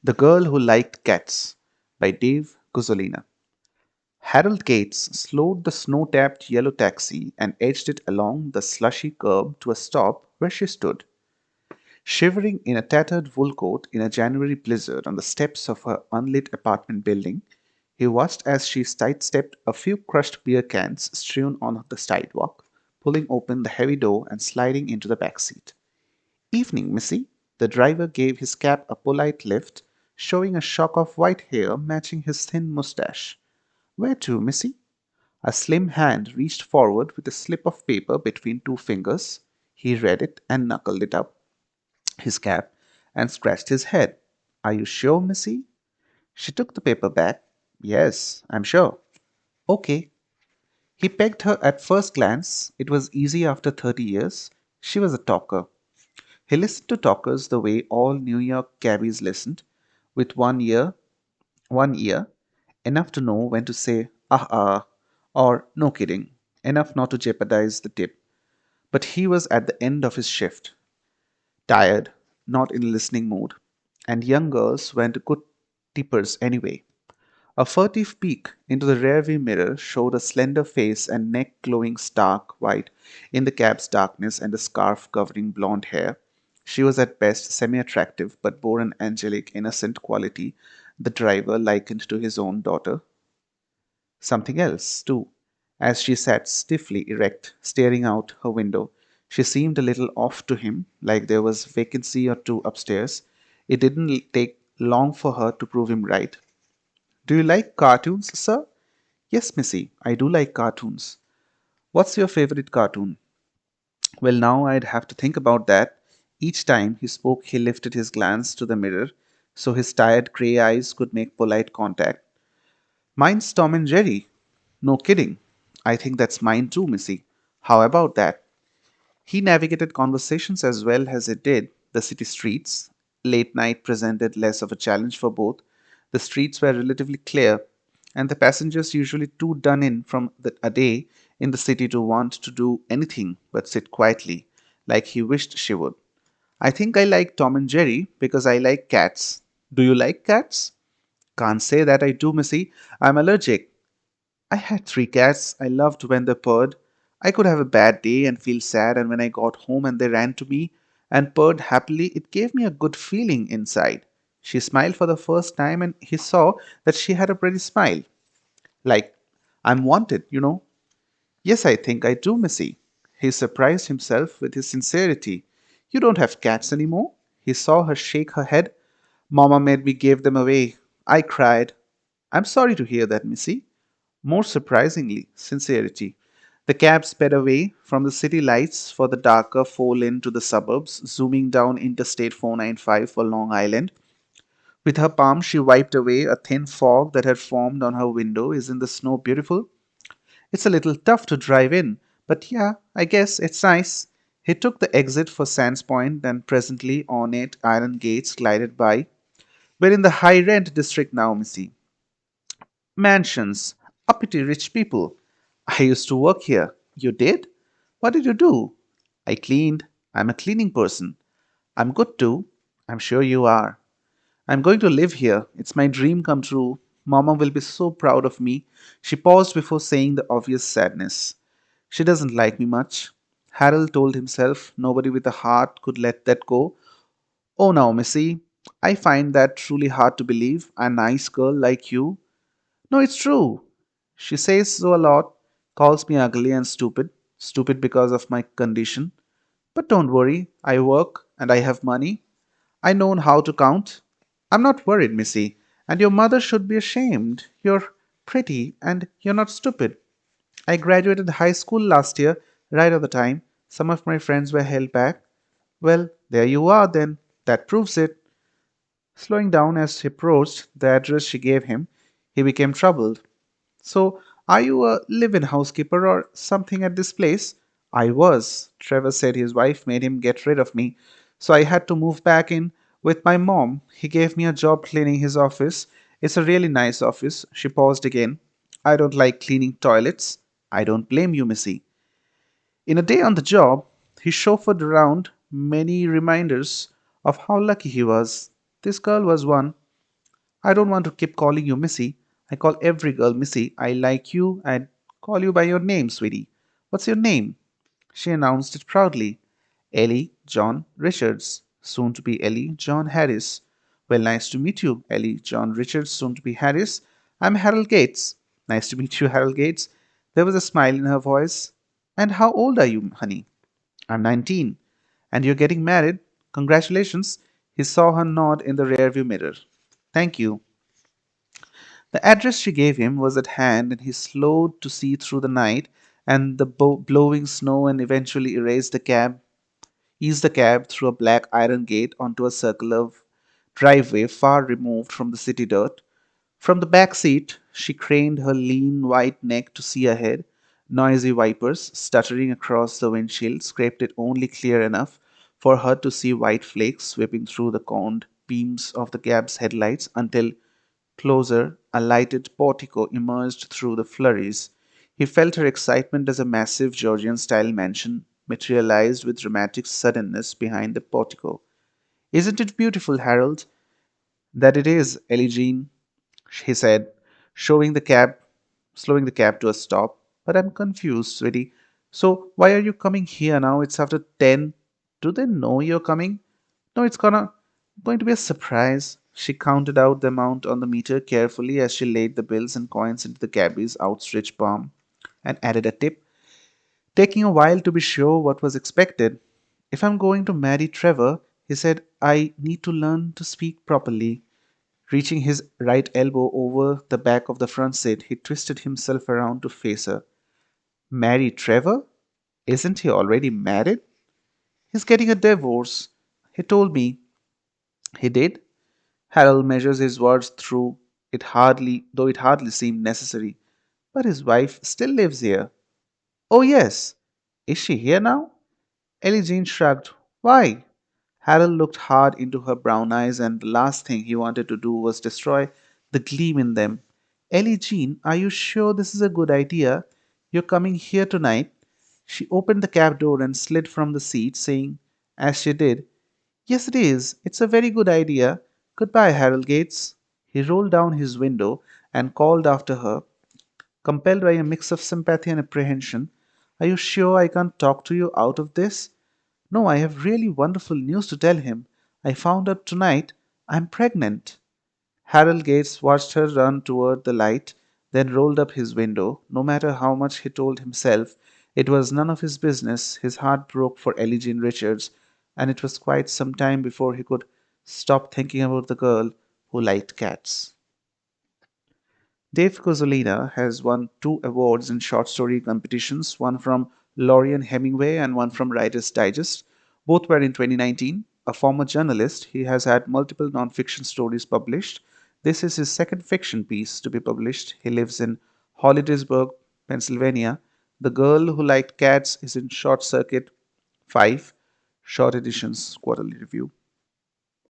The Girl Who Liked Cats by Dave Guzzolina. Harold Gates slowed the snow tapped yellow taxi and edged it along the slushy curb to a stop where she stood. Shivering in a tattered wool coat in a January blizzard on the steps of her unlit apartment building, he watched as she sidestepped a few crushed beer cans strewn on the sidewalk, pulling open the heavy door and sliding into the back seat. Evening, missy. The driver gave his cap a polite lift, showing a shock of white hair matching his thin mustache. Where to, missy? A slim hand reached forward with a slip of paper between two fingers. He read it and knuckled it up his cap and scratched his head. Are you sure, missy? She took the paper back. Yes, I'm sure. Okay. He pegged her at first glance. It was easy after 30 years. She was a talker. He listened to talkers the way all New York cabbies listened, with one ear, enough to know when to say or no kidding, enough not to jeopardize the tip. But he was at the end of his shift, tired, not in listening mood, and young girls weren't good tippers anyway. A furtive peek into the rearview mirror showed a slender face and neck glowing stark white in the cab's darkness and a scarf covering blonde hair. She was at best semi attractive, but bore an angelic, innocent quality the driver likened to his own daughter. Something else, too. As she sat stiffly erect, staring out her window, she seemed a little off to him, like there was vacancy or two upstairs. It didn't take long for her to prove him right. Do you like cartoons, sir? Yes, missy, I do like cartoons. What's your favorite cartoon? Well, now I'd have to think about that. Each time he spoke, he lifted his glance to the mirror so his tired gray eyes could make polite contact. Mine's Tom and Jerry. No kidding. I think that's mine too, missy. How about that? He navigated conversations as well as it did the city streets. Late night presented less of a challenge for both. The streets were relatively clear, and the passengers usually too done in from a day in the city to want to do anything but sit quietly, like he wished she would. I think I like Tom and Jerry because I like cats. Do you like cats? Can't say that I do, missy. I'm allergic. I had three cats. I loved when they purred. I could have a bad day and feel sad, and when I got home and they ran to me and purred happily, it gave me a good feeling inside. She smiled for the first time, and he saw that she had a pretty smile. Like, I'm wanted, you know. Yes, I think I do, missy. He surprised himself with his sincerity. You don't have cats anymore? He saw her shake her head. Mamma made me give them away. I cried. I'm sorry to hear that, missy. More surprisingly, sincerity. The cab sped away from the city lights for the darker four lane to the suburbs, zooming down Interstate 495 for Long Island. With her palm, she wiped away a thin fog that had formed on her window. Isn't the snow beautiful? It's a little tough to drive in, but yeah, I guess it's nice. He took the exit for Sands Point, and presently ornate iron gates glided by. We're in the high rent district now, missy. Mansions, uppity rich people. I used to work here. You did? What did you do? I cleaned. I'm a cleaning person. I'm good too. I'm sure you are. I'm going to live here. It's my dream come true. Mama will be so proud of me. She paused before saying the obvious sadness. She doesn't like me much. Harold told himself nobody with a heart could let that go. Oh, now, missy, I find that truly hard to believe. A nice girl like you. No, it's true. She says so a lot, calls me ugly and stupid, stupid because of my condition. But don't worry, I work and I have money. I know how to count. I'm not worried, missy, and your mother should be ashamed. You're pretty and you're not stupid. I graduated high school last year, right at the time. Some of my friends were held back. Well, there you are then. That proves it. Slowing down as he approached the address she gave him, he became troubled. So, are you a live in housekeeper or something at this place? I was. Trevor said his wife made him get rid of me, so I had to move back in with my mom. He gave me a job cleaning his office. It's a really nice office. She paused again. I don't like cleaning toilets. I don't blame you, missy. In a day on the job, he chauffeured around many reminders of how lucky he was. This girl was one. I don't want to keep calling you Missy. I call every girl Missy. I like you and call you by your name, sweetie. What's your name? She announced it proudly. Ellie John Richards, soon to be Ellie John Harris. Well, nice to meet you, Ellie John Richards, soon to be Harris. I'm Harold Gates. Nice to meet you, Harold Gates. There was a smile in her voice. And how old are you, honey? I'm 19. And you're getting married? Congratulations. He saw her nod in the rearview mirror. Thank you. The address she gave him was at hand, and he slowed to see through the night and the blowing snow and eventually eased the cab through a black iron gate onto a circular driveway far removed from the city dirt. From the back seat, she craned her lean white neck to see ahead. Noisy wipers, stuttering across the windshield, scraped it only clear enough for her to see white flakes sweeping through the coned beams of the cab's headlights until closer, a lighted portico emerged through the flurries. He felt her excitement as a massive Georgian style mansion materialized with dramatic suddenness behind the portico. Isn't it beautiful, Harold? That it is, Ellie Jean, he said, showing the cab, slowing the cab to a stop. But I'm confused, sweetie. So why are you coming here now? It's after 10. Do they know you're coming? No, it's going to be a surprise. She counted out the amount on the meter carefully as she laid the bills and coins into the cabbie's outstretched palm and added a tip, taking a while to be sure what was expected. If I'm going to marry Trevor, he said, I need to learn to speak properly. Reaching his right elbow over the back of the front seat, he twisted himself around to face her. Marry Trevor? Isn't he already married? He's getting a divorce. He told me. He did? Harold measures his words through it hardly, though it hardly seemed necessary. But his wife still lives here. Oh, yes. Is she here now? Ellie Jean shrugged. Why? Harold looked hard into her brown eyes, and the last thing he wanted to do was destroy the gleam in them. Ellie Jean, are you sure this is a good idea? You're coming here tonight? She opened the cab door and slid from the seat, saying, as she did, Yes, it is. It's a very good idea. Goodbye, Harold Gates. He rolled down his window and called after her, compelled by a mix of sympathy and apprehension. Are you sure I can't talk to you out of this? No, I have really wonderful news to tell him. I found out tonight I'm pregnant. Harold Gates watched her run toward the light, then rolled up his window. No matter how much he told himself it was none of his business, his heart broke for Ellie Jean Richards, and it was quite some time before he could stop thinking about the girl who liked cats. Dave Cozzolina has won two awards in short story competitions, one from Lorien Hemingway and one from Writer's Digest. Both were in 2019. A former journalist, he has had multiple nonfiction stories published. This is his second fiction piece to be published. He lives in Hollidaysburg, Pennsylvania. The Girl Who Liked Cats is in Short Circuit 5, Short Editions Quarterly Review.